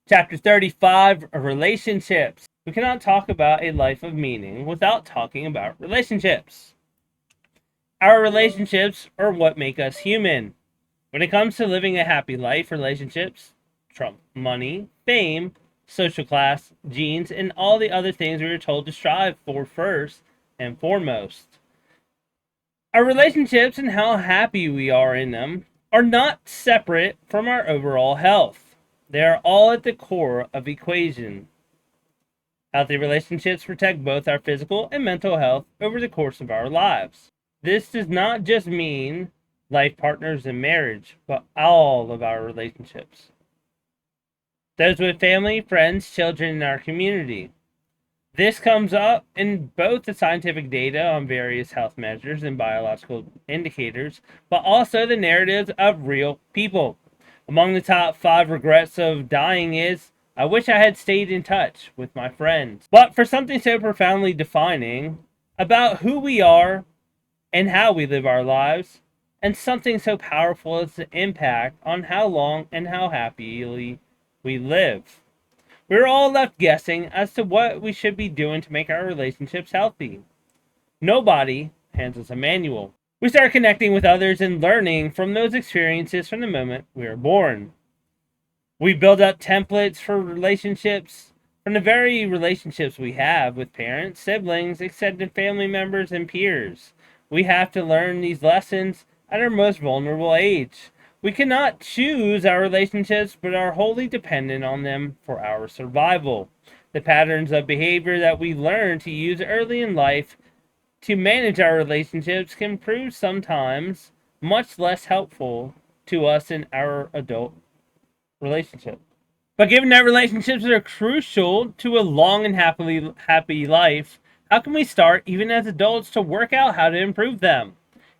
Chapter 35 Relationships. We cannot talk about a life of meaning without talking about relationships. Our relationships are what make us human. When it comes to living a happy life, relationships trump money, fame, social class, genes, and all the other things we are told to strive for first and foremost. Our relationships and how happy we are in them are not separate from our overall health. They are all at the core of the equation. Healthy relationships protect both our physical and mental health over the course of our lives. This does not just mean life partners and marriage, but all of our relationships. Those with family, friends, children in our community. This comes up in both the scientific data on various health measures and biological indicators, but also the narratives of real people. Among the top 5 regrets of dying is, I wish I had stayed in touch with my friends. But for something so profoundly defining about who we are and how we live our lives, and something so powerful as the impact on how long and how happily we live. We're all left guessing as to what we should be doing to make our relationships healthy. Nobody hands us a manual. We start connecting with others and learning from those experiences from the moment we are born. We build up templates for relationships from the very relationships we have with parents, siblings, extended family members, and peers. We have to learn these lessons at our most vulnerable age. We cannot choose our relationships, but are wholly dependent on them for our survival. The patterns of behavior that we learn to use early in life to manage our relationships can prove sometimes much less helpful to us in our adult relationship. But given that relationships are crucial to a long and happy life, how can we start, even as adults, to work out how to improve them?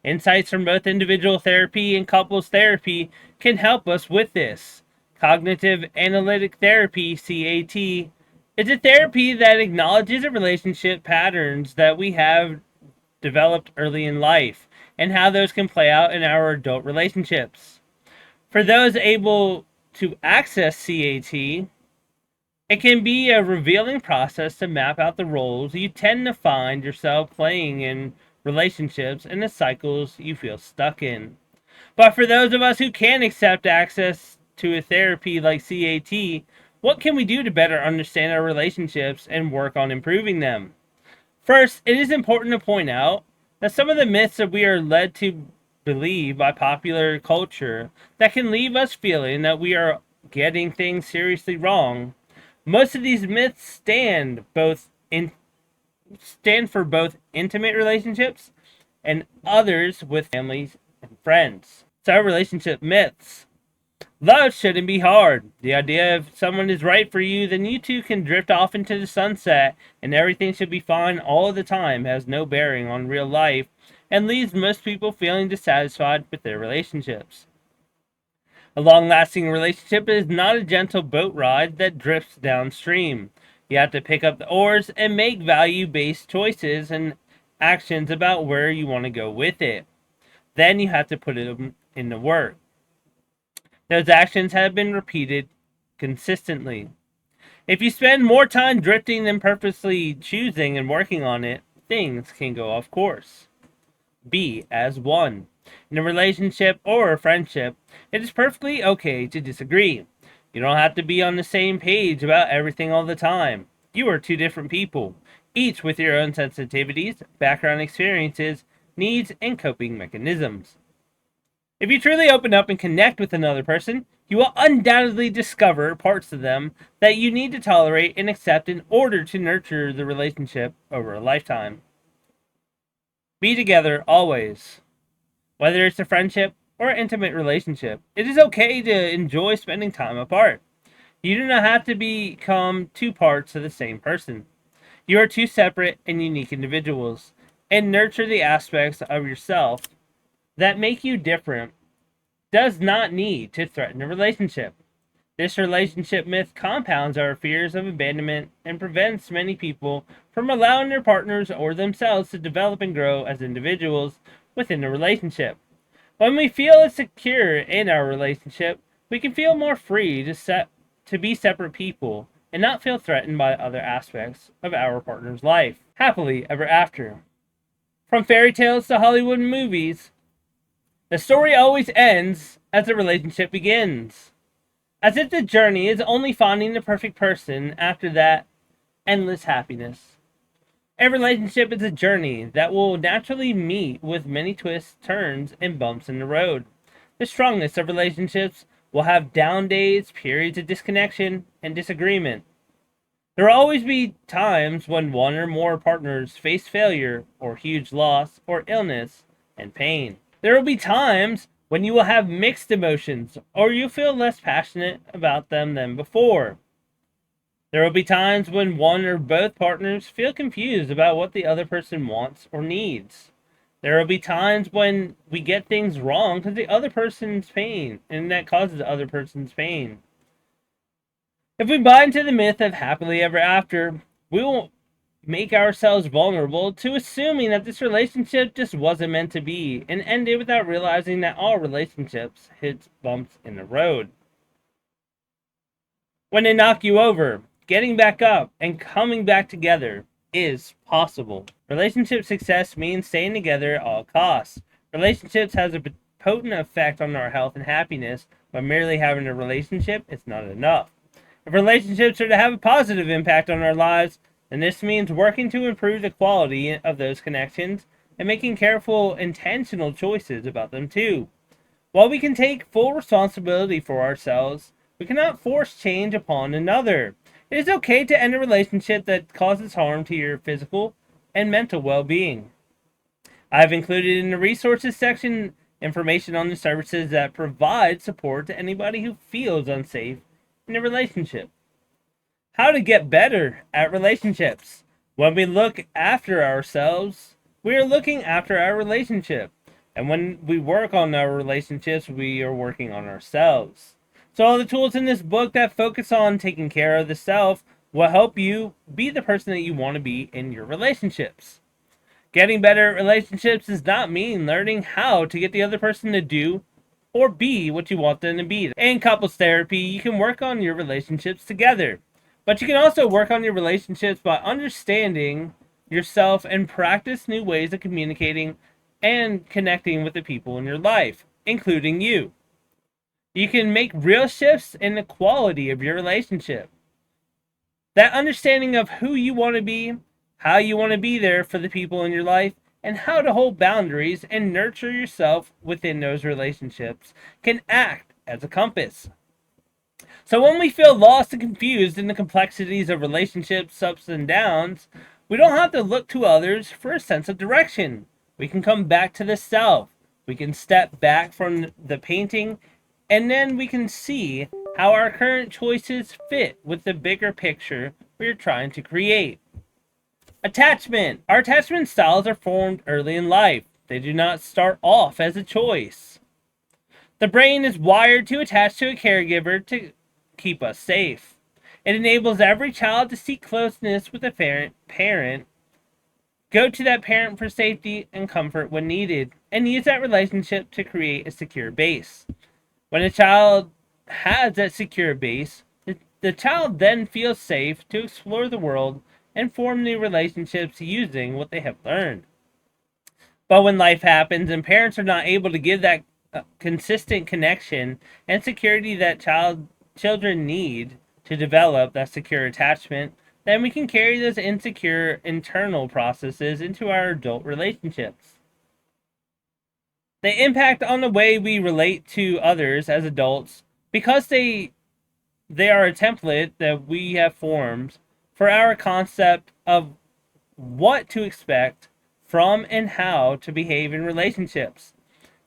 Insights from both individual therapy and couples therapy can help us with this. Cognitive Analytic Therapy, CAT, is a therapy that acknowledges the relationship patterns that we have developed early in life and how those can play out in our adult relationships. For those able to access CAT, it can be a revealing process to map out the roles you tend to find yourself playing in relationships and the cycles you feel stuck in. But for those of us who can accept access to a therapy like CAT, what can we do to better understand our relationships and work on improving them? First, it is important to point out that some of the myths that we are led to believe by popular culture that can leave us feeling that we are getting things seriously wrong. Most of these myths stand for both intimate relationships and others with families and friends. So relationship myths. Love shouldn't be hard. The idea if someone is right for you, then you two can drift off into the sunset and everything should be fine all the time has no bearing on real life and leaves most people feeling dissatisfied with their relationships. A long lasting relationship is not a gentle boat ride that drifts downstream. You have to pick up the oars and make value based choices and actions about where you want to go with it. Then you have to put it in the work. Those actions have been repeated consistently. If you spend more time drifting than purposely choosing and working on it, things can go off course. Be as one. In a relationship or a friendship, it is perfectly okay to disagree. You don't have to be on the same page about everything all the time. You are two different people, each with your own sensitivities, background experiences, needs, and coping mechanisms. If you truly open up and connect with another person, you will undoubtedly discover parts of them that you need to tolerate and accept in order to nurture the relationship over a lifetime. Be together always. Whether it's a friendship or an intimate relationship, it is okay to enjoy spending time apart. You do not have to become two parts of the same person. You are two separate and unique individuals, and nurture the aspects of yourself that make you different does not need to threaten a relationship. This relationship myth compounds our fears of abandonment and prevents many people from allowing their partners or themselves to develop and grow as individuals within a relationship. When we feel secure in our relationship, we can feel more free to set to be separate people and not feel threatened by other aspects of our partner's life. Happily ever after. From fairy tales to Hollywood movies, the story always ends as the relationship begins. As if the journey is only finding the perfect person after that endless happiness. A relationship is a journey that will naturally meet with many twists, turns, and bumps in the road. The strongest of relationships will have down days, periods of disconnection, and disagreement. There will always be times when one or more partners face failure, or huge loss, or illness, and pain. There will be times when you will have mixed emotions, or you feel less passionate about them than before. There will be times when one or both partners feel confused about what the other person wants or needs. There will be times when we get things wrong because the other person's pain, and that causes the other person's pain. If we buy into the myth of happily ever after, we will make ourselves vulnerable to assuming that this relationship just wasn't meant to be and end it without realizing that all relationships hit bumps in the road. When they knock you over, getting back up and coming back together is possible. Relationship success means staying together at all costs. Relationships has a potent effect on our health and happiness, but merely having a relationship is not enough. If relationships are to have a positive impact on our lives, then this means working to improve the quality of those connections and making careful, intentional choices about them too. While we can take full responsibility for ourselves, we cannot force change upon another. It is okay to end a relationship that causes harm to your physical and mental well-being. I have included in the resources section information on the services that provide support to anybody who feels unsafe in a relationship. How to get better at relationships. When we look after ourselves, we are looking after our relationship. And when we work on our relationships, we are working on ourselves. So all the tools in this book that focus on taking care of the self will help you be the person that you want to be in your relationships. Getting better at relationships does not mean learning how to get the other person to do or be what you want them to be. In couples therapy, you can work on your relationships together. But you can also work on your relationships by understanding yourself and practice new ways of communicating and connecting with the people in your life, including you. You can make real shifts in the quality of your relationship. That understanding of who you want to be, how you want to be there for the people in your life, and how to hold boundaries and nurture yourself within those relationships can act as a compass. So when we feel lost and confused in the complexities of relationships, ups and downs, we don't have to look to others for a sense of direction. We can come back to the self. We can step back from the painting, and then we can see how our current choices fit with the bigger picture we are trying to create. Attachment. Our attachment styles are formed early in life. They do not start off as a choice. The brain is wired to attach to a caregiver to keep us safe. It enables every child to seek closeness with a parent, go to that parent for safety and comfort when needed, and use that relationship to create a secure base. When a child has that secure base, the child then feels safe to explore the world and form new relationships using what they have learned. But when life happens and parents are not able to give that consistent connection and security that children need to develop that secure attachment, then we can carry those insecure internal processes into our adult relationships. They impact on the way we relate to others as adults because they are a template that we have formed for our concept of what to expect from and how to behave in relationships.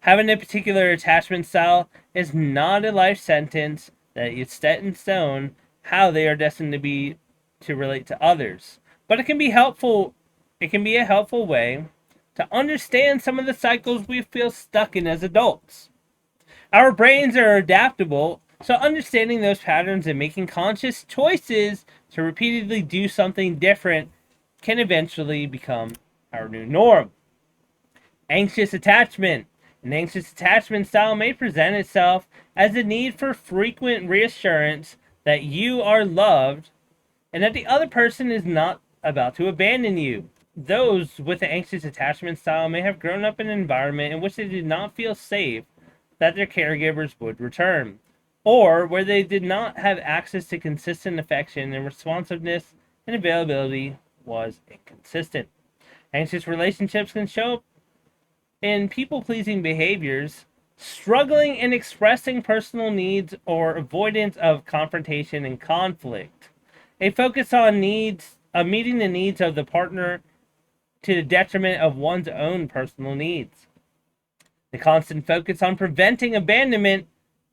Having a particular attachment style is not a life sentence that is set in stone how they are destined to relate to others. But it can be helpful. It can be a helpful way to understand some of the cycles we feel stuck in as adults. Our brains are adaptable, so understanding those patterns and making conscious choices to repeatedly do something different can eventually become our new norm. Anxious attachment. An anxious attachment style may present itself as a need for frequent reassurance that you are loved, and that the other person is not about to abandon you. Those with an anxious attachment style may have grown up in an environment in which they did not feel safe that their caregivers would return, or where they did not have access to consistent affection and responsiveness and availability was inconsistent. Anxious relationships can show up in people pleasing behaviors, struggling in expressing personal needs, or avoidance of confrontation and conflict. A focus on meeting the needs of the partner to the detriment of one's own personal needs. The constant focus on preventing abandonment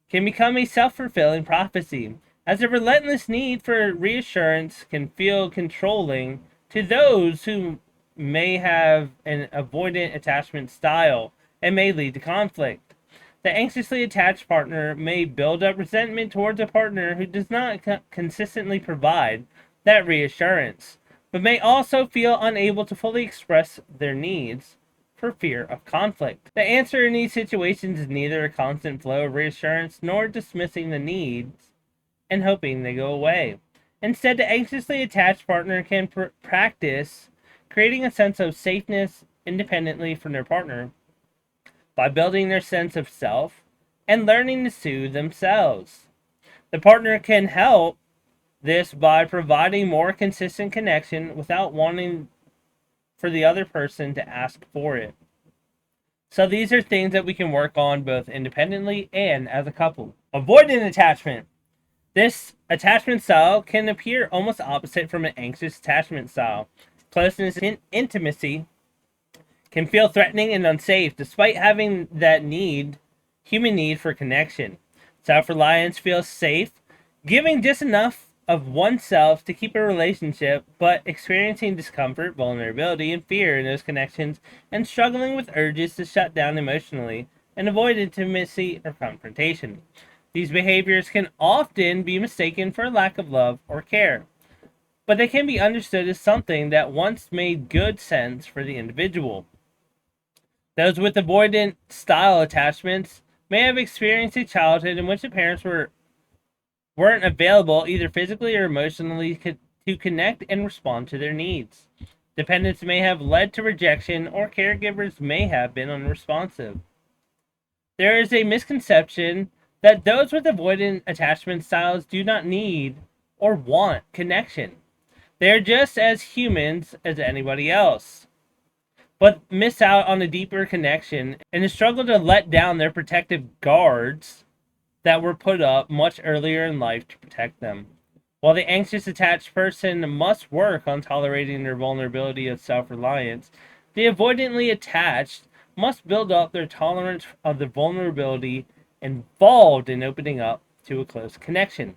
can become a self-fulfilling prophecy, as a relentless need for reassurance can feel controlling to those who may have an avoidant attachment style and may lead to conflict. The anxiously attached partner may build up resentment towards a partner who does not consistently provide that reassurance, but may also feel unable to fully express their needs for fear of conflict. The answer in these situations is neither a constant flow of reassurance nor dismissing the needs and hoping they go away. Instead, the anxiously attached partner can practice creating a sense of safeness independently from their partner by building their sense of self and learning to soothe themselves. The partner can help this by providing more consistent connection without wanting for the other person to ask for it. So these are things that we can work on both independently and as a couple. Avoidant attachment. This attachment style can appear almost opposite from an anxious attachment style. Closeness and intimacy can feel threatening and unsafe despite having that human need for connection. Self-reliance feels safe, giving just enough of oneself to keep a relationship, but experiencing discomfort, vulnerability, and fear in those connections, and struggling with urges to shut down emotionally and avoid intimacy or confrontation. These behaviors can often be mistaken for a lack of love or care, but they can be understood as something that once made good sense for the individual. Those with avoidant style attachments may have experienced a childhood in which the parents weren't available either physically or emotionally to connect and respond to their needs. Dependence may have led to rejection, or caregivers may have been unresponsive. There is a misconception that those with avoidant attachment styles do not need or want connection. They are just as humans as anybody else, but miss out on a deeper connection and struggle to let down their protective guards that were put up much earlier in life to protect them. While the anxious attached person must work on tolerating their vulnerability of self-reliance, the avoidantly attached must build up their tolerance of the vulnerability involved in opening up to a close connection.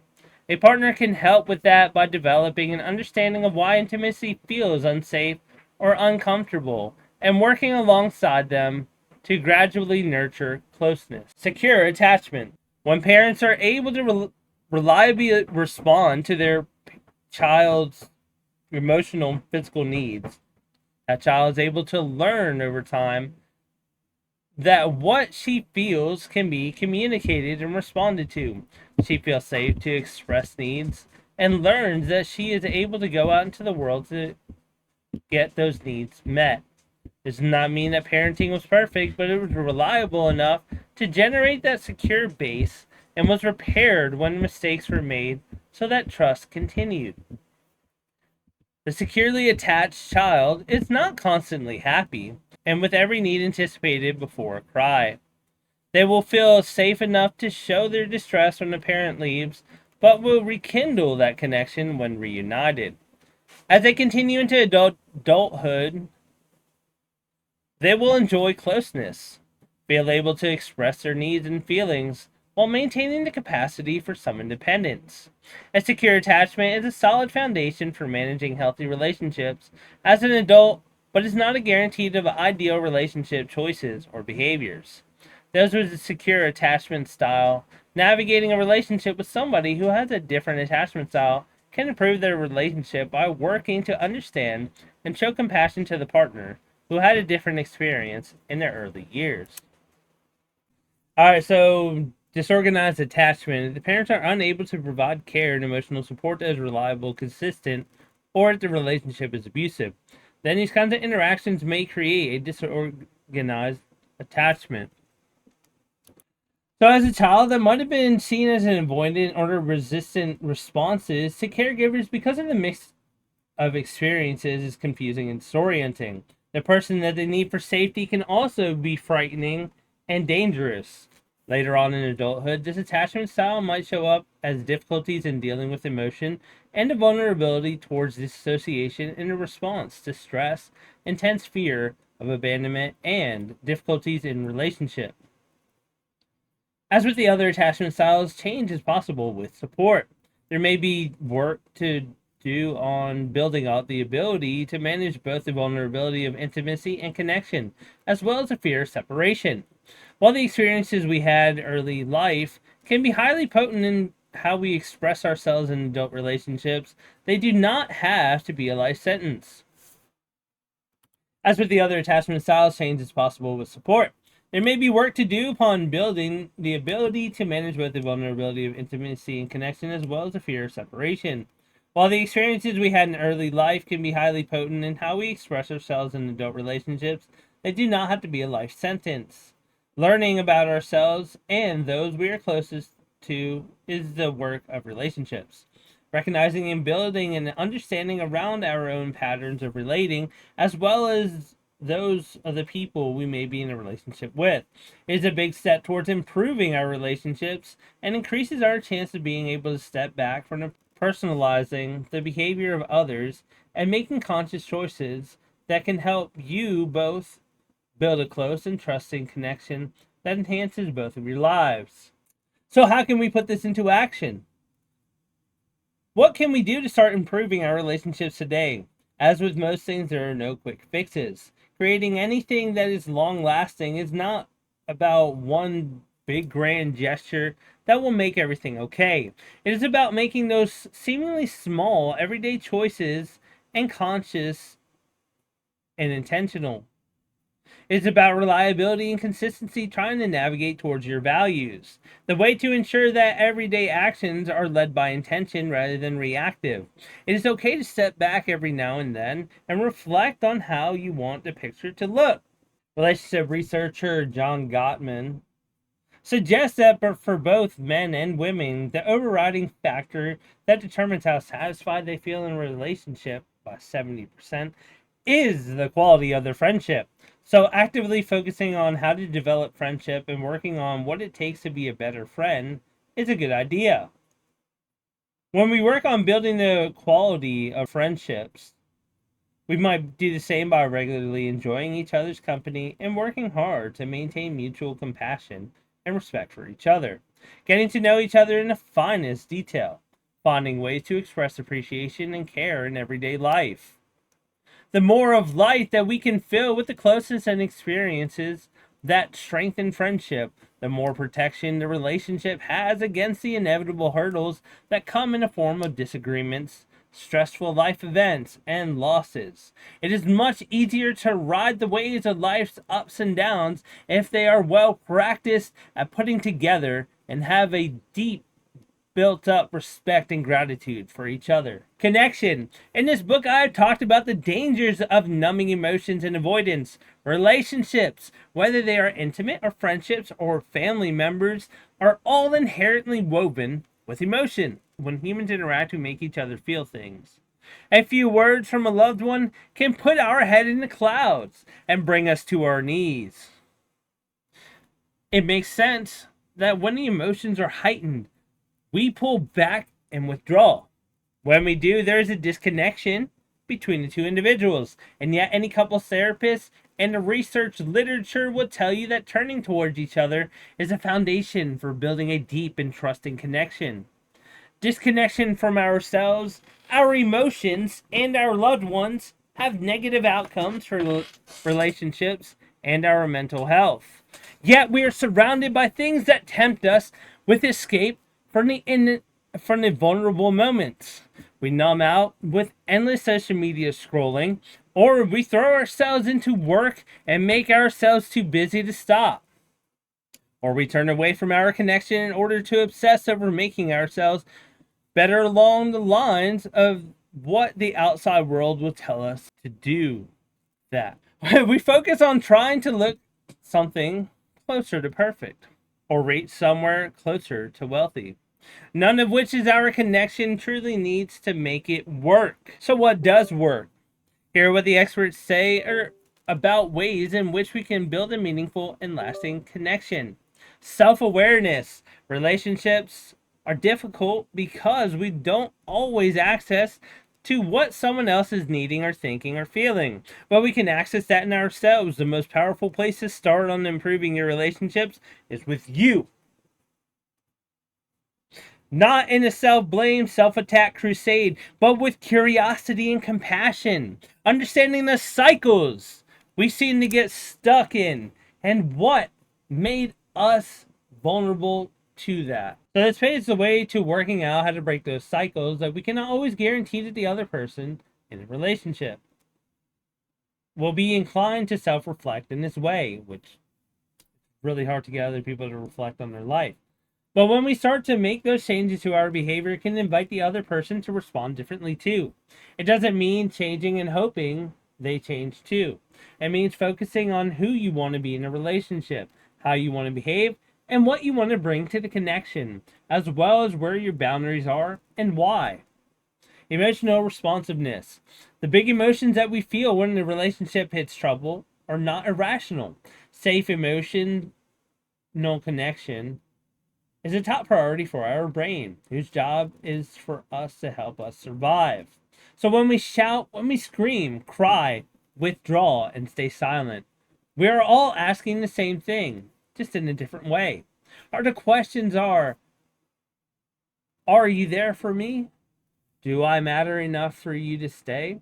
A partner can help with that by developing an understanding of why intimacy feels unsafe or uncomfortable and working alongside them to gradually nurture closeness. Secure attachment. When parents are able to reliably respond to their child's emotional and physical needs, that child is able to learn over time that what she feels can be communicated and responded to. She feels safe to express needs and learns that she is able to go out into the world to get those needs met. This does not mean that parenting was perfect, but it was reliable enough to generate that secure base and was repaired when mistakes were made so that trust continued. The securely attached child is not constantly happy, and with every need anticipated before a cry. They will feel safe enough to show their distress when the parent leaves, but will rekindle that connection when reunited. As they continue into adulthood, they will enjoy closeness, feel able to express their needs and feelings, while maintaining the capacity for some independence. A secure attachment is a solid foundation for managing healthy relationships as an adult, but is not a guarantee of ideal relationship choices or behaviors. Those with a secure attachment style navigating a relationship with somebody who has a different attachment style can improve their relationship by working to understand and show compassion to the partner who had a different experience in their early years. Alright, so Disorganized attachment. If the parents are unable to provide care and emotional support that is reliable, consistent, or if the relationship is abusive, then these kinds of interactions may create a disorganized attachment. So, as a child, that might have been seen as an avoidant or resistant responses to caregivers because of the mix of experiences is confusing and disorienting. The person that they need for safety can also be frightening and dangerous. Later on in adulthood, this attachment style might show up as difficulties in dealing with emotion and a vulnerability towards disassociation in a response to stress, intense fear of abandonment, and difficulties in relationship. As with the other attachment styles, change is possible with support. There may be work to do on building out the ability to manage both the vulnerability of intimacy and connection, as well as the fear of separation. While the experiences we had early life can be highly potent in how we express ourselves in adult relationships, they do not have to be a life sentence. As with the other attachment styles, change is possible with support. There may be work to do upon building the ability to manage both the vulnerability of intimacy and connection as well as the fear of separation. While the experiences we had in early life can be highly potent in how we express ourselves in adult relationships, they do not have to be a life sentence. Learning about ourselves and those we are closest to is the work of relationships. Recognizing and building an understanding around our own patterns of relating, as well as those of the people we may be in a relationship with, is a big step towards improving our relationships and increases our chance of being able to step back from personalizing the behavior of others and making conscious choices that can help you both build a close and trusting connection that enhances both of your lives. So, how can we put this into action? What can we do to start improving our relationships today? As with most things, there are no quick fixes. Creating anything that is long lasting is not about one big grand gesture that will make everything okay. It is about making those seemingly small, everyday choices and conscious and intentional. It's about reliability and consistency trying to navigate towards your values. The way to ensure that everyday actions are led by intention rather than reactive. It is okay to step back every now and then and reflect on how you want the picture to look. Relationship researcher John Gottman suggests that for both men and women, the overriding factor that determines how satisfied they feel in a relationship by 70% is the quality of their friendship. So, actively focusing on how to develop friendship and working on what it takes to be a better friend is a good idea. When we work on building the quality of friendships, we might do the same by regularly enjoying each other's company and working hard to maintain mutual compassion and respect for each other. Getting to know each other in the finest detail, finding ways to express appreciation and care in everyday life. The more of light that we can fill with the closeness and experiences that strengthen friendship, the more protection the relationship has against the inevitable hurdles that come in the form of disagreements, stressful life events, and losses. It is much easier to ride the waves of life's ups and downs if they are well practiced at putting together and have a deep built up respect and gratitude for each other. Connection. In this book, I have talked about the dangers of numbing emotions and avoidance. Relationships, whether they are intimate or friendships or family members, are all inherently woven with emotion. When humans interact, we make each other feel things. A few words from a loved one can put our head in the clouds and bring us to our knees. It makes sense that when the emotions are heightened, we pull back and withdraw. When we do, there is a disconnection between the two individuals. And yet, any couples therapist and the research literature will tell you that turning towards each other is a foundation for building a deep and trusting connection. Disconnection from ourselves, our emotions, and our loved ones have negative outcomes for relationships and our mental health. Yet we are surrounded by things that tempt us with escape from the vulnerable moments. We numb out with endless social media scrolling, or we throw ourselves into work and make ourselves too busy to stop. Or we turn away from our connection in order to obsess over making ourselves better along the lines of what the outside world will tell us to do that. We focus on trying to look something closer to perfect or rate somewhere closer to wealthy. None of which is our connection truly needs to make it work. So what does work? Hear what the experts say about ways in which we can build a meaningful and lasting connection. Self-awareness. Relationships are difficult because we don't always access to what someone else is needing or thinking or feeling. But we can access that in ourselves. The most powerful place to start on improving your relationships is with you. Not in a self-blame, self-attack crusade, but with curiosity and compassion. Understanding the cycles we seem to get stuck in and what made us vulnerable to that. So this paves the way to working out how to break those cycles that we cannot always guarantee that the other person in a relationship will be inclined to self-reflect in this way, which is really hard to get other people to reflect on their life. But when we start to make those changes to our behavior, it can invite the other person to respond differently too. It doesn't mean changing and hoping they change too. It means focusing on who you want to be in a relationship, how you want to behave, and what you want to bring to the connection, as well as where your boundaries are and why. Emotional responsiveness. The big emotions that we feel when the relationship hits trouble are not irrational. Safe emotional connection is a top priority for our brain, whose job is for us to help us survive. So when we shout, when we scream, cry, withdraw, and stay silent, we are all asking the same thing, just in a different way. The questions are you there for me? Do I matter enough for you to stay?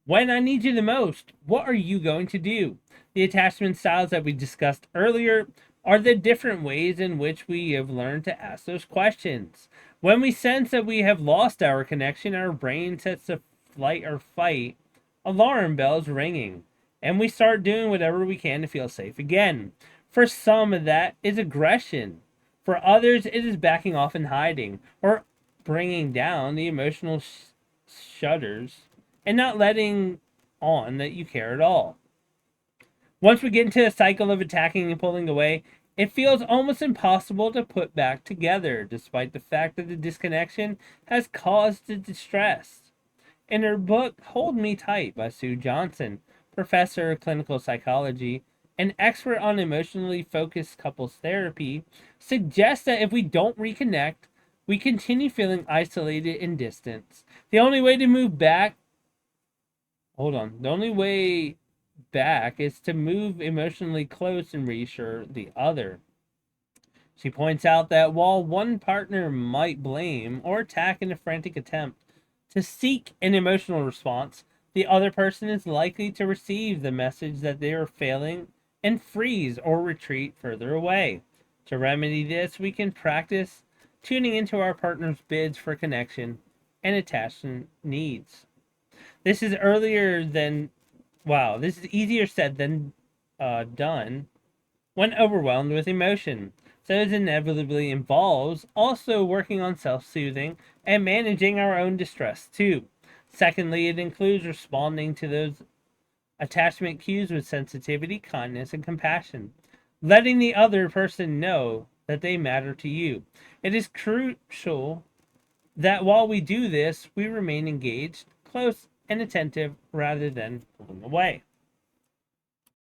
When I need you the most, what are you going to do? The attachment styles that we discussed earlier are the different ways in which we have learned to ask those questions. When we sense that we have lost our connection, our brain sets the flight or fight alarm bells ringing, and we start doing whatever we can to feel safe again. For some of that is aggression. For others, it is backing off and hiding, or bringing down the emotional shutters and not letting on that you care at all. Once we get into a cycle of attacking and pulling away, it feels almost impossible to put back together, despite the fact that the disconnection has caused the distress. In her book, Hold Me Tight by Sue Johnson, professor of clinical psychology and expert on emotionally focused couples therapy, suggests that if we don't reconnect, we continue feeling isolated and distant. The only way to move back, the only way back is to move emotionally close and reassure the other. She points out that while one partner might blame or attack in a frantic attempt to seek an emotional response, the other person is likely to receive the message that they are failing and freeze or retreat further away. To remedy this, we can practice tuning into our partner's bids for connection and attachment needs. This is this is easier said than done when overwhelmed with emotion. So it inevitably involves also working on self-soothing and managing our own distress too. Secondly, it includes responding to those attachment cues with sensitivity, kindness, and compassion. Letting the other person know that they matter to you. It is crucial that while we do this, we remain engaged, close, and attentive rather than pulling away.